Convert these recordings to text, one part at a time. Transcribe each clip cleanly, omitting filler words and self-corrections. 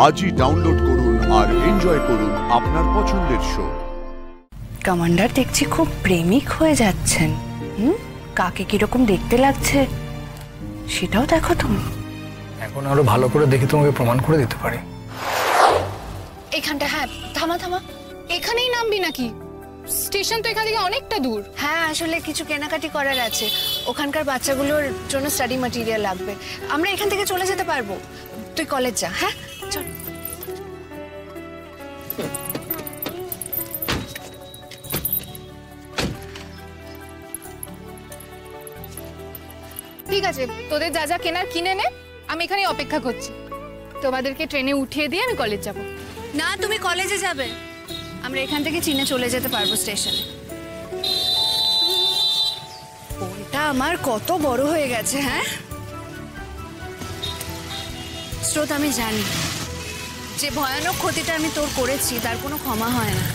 আজই ডাউনলোড করুন আর এনজয় করুন আপনার পছন্দের শো। কমান্ডার দেখছি খুব প্রেমিক হয়ে যাচ্ছেন। কাকে কিরকম দেখতে লাগছে সেটাও দেখো তুমি। এখন আরো ভালো করে দেখি তোমাকে প্রমাণ করে দিতে পারি। এখানটা হ্যাঁ, থামা থামা, এখানেই নামবি নাকি? স্টেশন তো এখান থেকে অনেকটা দূর। হ্যাঁ, আসলে কিছু কেনাকাটি করার আছে, ওখানকার বাচ্চাগুলোর জন্য স্টাডি ম্যাটেরিয়াল লাগবে। আমরা এখান থেকে চলে যেতে পারবো, তুই কলেজ যা। হ্যাঁ চল। ঠিক আছে, তোদের যা যা কেনার কিনে নে, আমি এখানে অপেক্ষা করছি। তোমাদেরকে ট্রেনে উঠিয়ে দিয়ে আমি কলেজ যাব। না, তুমি কলেজে যাবে, আমরা এখান থেকে চীনে চলে যেতে পারবো স্টেশনে। ওটা আমার কত বড় হয়ে গেছে। হ্যাঁ স্রোত, আমি জানি যে ভয়ানক ক্ষতিটা আমি তোর করেছি তার কোনো ক্ষমা হয় না,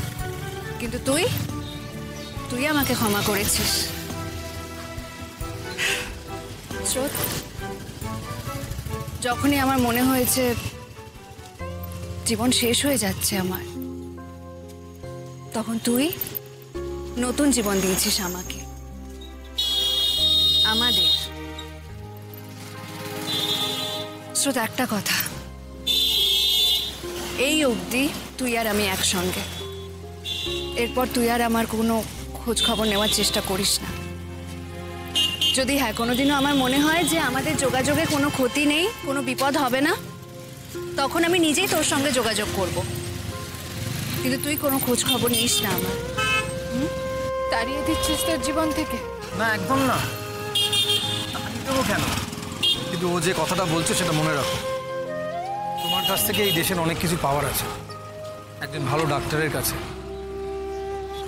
কিন্তু তুই আমাকে ক্ষমা করেছিস। স্রোত, যখনই আমার মনে হয়েছে জীবন শেষ হয়ে যাচ্ছে আমার, তখন তুই নতুন জীবন দিয়েছিস আমাকে, আমাদের। স্রোত, একটা কথা, এই অবধি তুই আর আমি একসঙ্গে, এরপর তুই আর আমার কোনো খোঁজ খবর নেওয়ার চেষ্টা করিস না। যদি হ্যাঁ কোনোদিনও আমার মনে হয় যে আমাদের যোগাযোগে কোনো ক্ষতি নেই, কোনো বিপদ হবে না, তখন আমি নিজেই তোর সঙ্গে যোগাযোগ করব, কিন্তু তুই কোনো খোঁজ খবর নিস না আমার। তাড়িয়ে দিচ্ছিস তোর জীবন থেকে? না, একদম না। আমি দেবো কেন? কিন্তু ও যে কথাটা বলছে সেটা মনে রাখো। তোমার কাছ থেকে এই দেশের অনেক কিছু পাওয়ার আছে, একজন ভালো ডাক্তারের কাছে,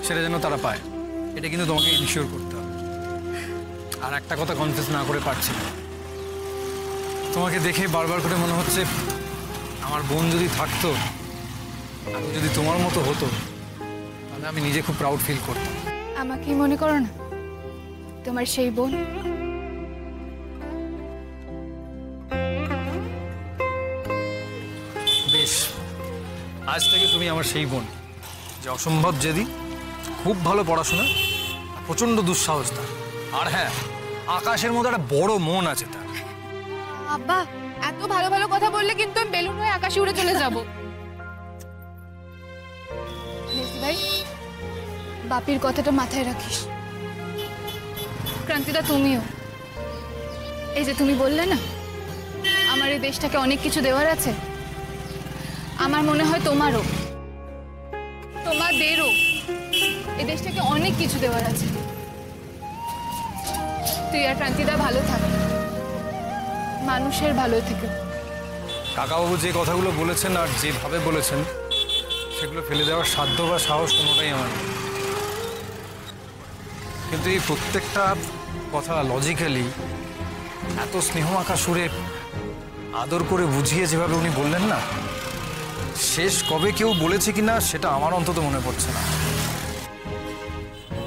সেটা যেন তারা পায়, এটা কিন্তু তোমাকে ইনশিওর করতে হবে। আর একটা কথা কনফিউজ না করে পারছি না, তোমাকে দেখে বারবার করে মনে হচ্ছে আমার বোন যদি থাকতো, আমি যদি তোমার মতো হতো, তাহলে আমি নিজে খুব প্রাউড ফিল করতাম। আমাকেই মনে করো না তোমার সেই বোন? বেশ, আজ থেকে তুমি আমার সেই বোন, যে অসম্ভব জেদি, খুব ভালো পড়াশোনা, প্রচন্ড দুঃসাহস তার, আর হ্যাঁ, আকাশের মধ্যে একটা বড় মন আছে তার। আব্বা, এত ভালো ভালো কথা বললে কিন্তু আমি বেলুন হয়ে আকাশে উড়ে চলে যাব। ভাই, বাপির কথাটা মাথায় রাখিস। ক্রান্তিদা, তুমিও এই যে তুমি বললে না আমার এই দেশটাকে অনেক কিছু দেওয়ার আছে, আমার মনে হয় তোমাদেরও এই দেশটাকে অনেক কিছু দেওয়ার আছে। তুই আর ক্রান্তিদা ভালো থাক, মানুষের ভালো থেকে। কাকাবাবু যে কথাগুলো বলেছেন আর যেভাবে বলেছেন, সেগুলো ফেলে দেওয়ার সাধ্য বা সাহস কোনোটাই আমার নেই। কিন্তু এই প্রত্যেকটা কথা লজিক্যালি, এত স্নেহমাখা সুরে আদর করে বুঝিয়ে যেভাবে উনি বললেন না, শেষ কবে কেউ বলেছে কিনা সেটা আমার অন্তত মনে পড়ছে না।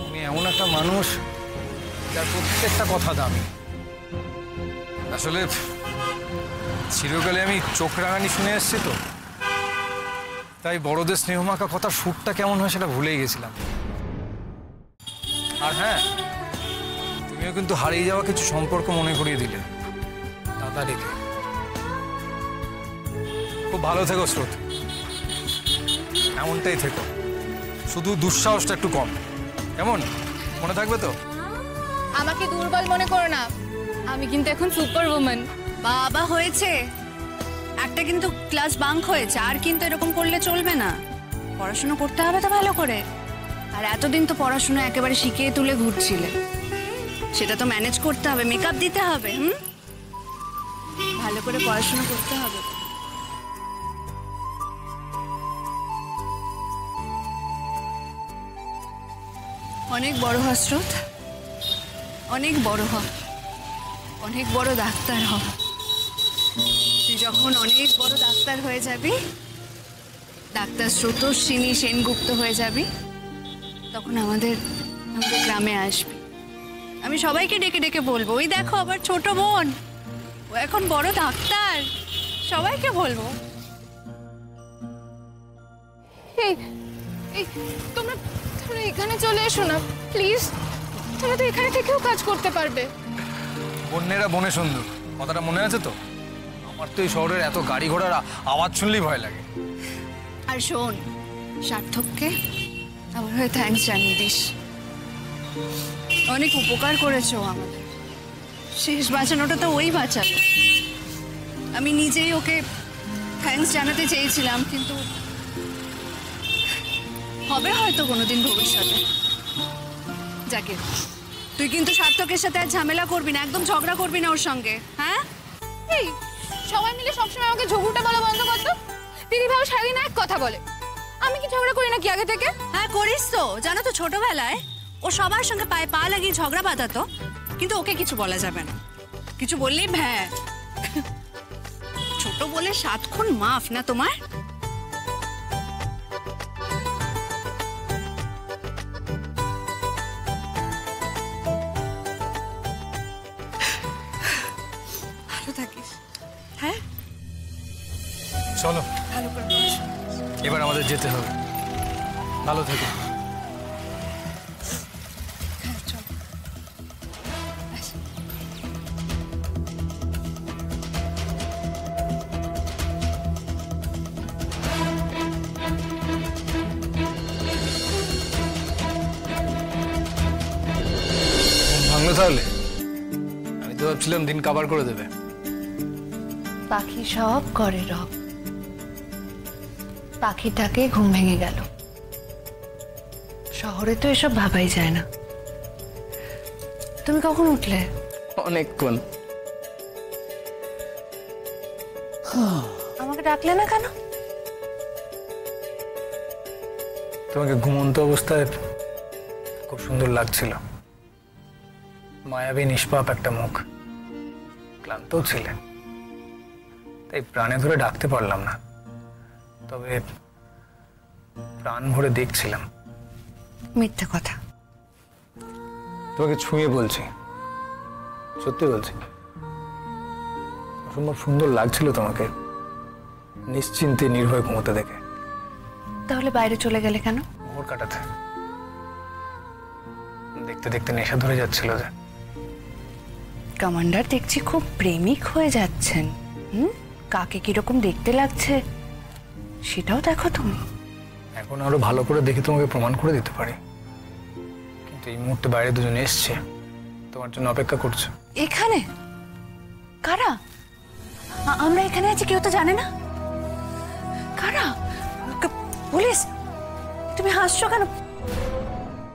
উনি এমন একটা মানুষ যার প্রত্যেকটা কথা দামি। আসলে চিরকালে আমি চোখ রাঙানি শুনে এসছি তো, তাই বড়দের স্নেহমাখা কথার সুরটা কেমন হয় সেটা ভুলেই গেছিলাম। আর হ্যাঁ, তুমিও কিন্তু হারিয়ে যাওয়া কিছু সম্পর্ক মনে করিয়ে দিলে দাদা রেখে। খুব ভালো থেকো স্রোত, এমনটাই থেকো, শুধু দুঃসাহসটা একটু কম, কেমন? মনে থাকবে তো? আমাকে দুর্বল মনে করো না, আমি কিন্তু এখন সুপার ওম্যান। বাবা, হয়েছে একটা, কিন্তু ক্লাস বাঙ্ক হয়েছে, আর কিন্তু এরকম করলে চলবে না। পড়াশোনা করতে হবে তো ভালো করে, আর এতদিন তো পড়াশোনা একেবারে শিখিয়ে তুলে ঘুরছিলে, সেটা তো ম্যানেজ করতে হবে, মেকআপ দিতে হবে। ভালো করে পড়াশোনা করতে হবে। অনেক বড় হ স্রোত, অনেক বড় হ, অনেক বড় ডাক্তার হ। তুই যখন অনেক বড় ডাক্তার হয়ে যাবি, ডাক্তার স্রোতস্বিনী সেনগুপ্ত হয়ে যাবি, তখন আমাদের গ্রামে আসবি। আমি সবাইকে ডেকে ডেকে বলবো, ওই দেখো আবার ছোট বোন, ও এখন বড় ডাক্তার, সবাইকে বলবো। এই এই তোমরা তোমরা এখানে চলে এসো না প্লিজ। তোমরা তো এখানে থেকেও কাজ করতে পারবে। বন্যেরা বনে সুন্দর, কথাটা মনে আছে তো? আমার তো এই শহরের এত গাড়ি ঘোড়ার আওয়াজ শুনলেই ভয় লাগে। আর শোন, সার্থককে আমার হয়ে থ্যাঙ্কস জানিয়ে দিস। অনেক উপকার করেছো আমাদের। শেষ বাঁচানোটা তো ওই বাঁচালো। আমি নিজেই ওকে থ্যাঙ্কস জানাতে চেয়েছিলাম, কিন্তু হবে হয়তো কোনোদিন ভবিষ্যতে। যাকে তুই কিন্তু সার্থকের সাথে আর ঝামেলা করবি না, একদম ঝগড়া করবি না ওর সঙ্গে, হ্যাঁ? এই সবাই মিলে সবসময় আমাকে ঝগড়াটা বলা বন্ধ করতো। দিদি ভাই সারাদিন এক কথা বলে, আমি কি ঝগড়া করি নাকি আগে থেকে? হ্যাঁ করিস তো। জানো তো ছোটবেলায় ও সবার সঙ্গে পায়ে পা লাগিয়ে ঝগড়া বাঁধাতো, কিন্তু ওকে কিছু বলা যাবে না। কিছু বললেই ভ্যাঁ। ছোট বলে 7 খুন মাফ না তোমার? ভালো থাকিস, হ্যাঁ? চলো ভালো করে পড়াশোনা। এবার আমাদের যেতে হবে। ভালো থেকো। হ্যাঁ চল। আস। ঘুম ভাঙলো তাহলে? আমি তো ভাবছিলাম দিন কাবার করে দেবে। পাখি সব করে রব। পাখিটাকে ঘুম ভেঙে গেল। শহরে তো এসব ভাবাই যায় না। তুমি কখন উঠলে? অনেকক্ষণ। আমাকে ডাকলে না কেন? তোমাকে ঘুমন্ত অবস্থায় খুব সুন্দর লাগছিল। মায়াবী নিষ্পাপ একটা মুখ। ক্লান্তও ছিলে, তাই প্রাণে ধরে ডাকতে পারলাম না, তবে প্রাণ ভরে দেখছিলাম। মিথ্যে কথা। তোমাকে ছুঁয়ে বলছি, সত্যি বলছি, অসম্ভব সুন্দর লাগছিল তোমাকে নিশ্চিন্তে নির্ভয় ঘুমোতে দেখে। তাহলে বাইরে চলে গেলে কেন? মোহর কাটাতে। দেখতে দেখতে নেশা ধরে যাচ্ছিল যে। কমান্ডার দেখছি খুব প্রেমিক হয়ে যাচ্ছেন। কাকে কিরকম দেখতে লাগছে সেটাও দেখো তুমি। এখন আরো ভালো করে দেখে তোমাকে প্রমাণ করে দিতে পারি, কিন্তু এই মুহূর্তে বাইরে দুজন এসছে, তোমার জন্য অপেক্ষা করছে। এখানে কারা? আমরা এখানে আছি, কেউ তো জানে না। কারা? পুলিশ? তুমি হাসছো কেন?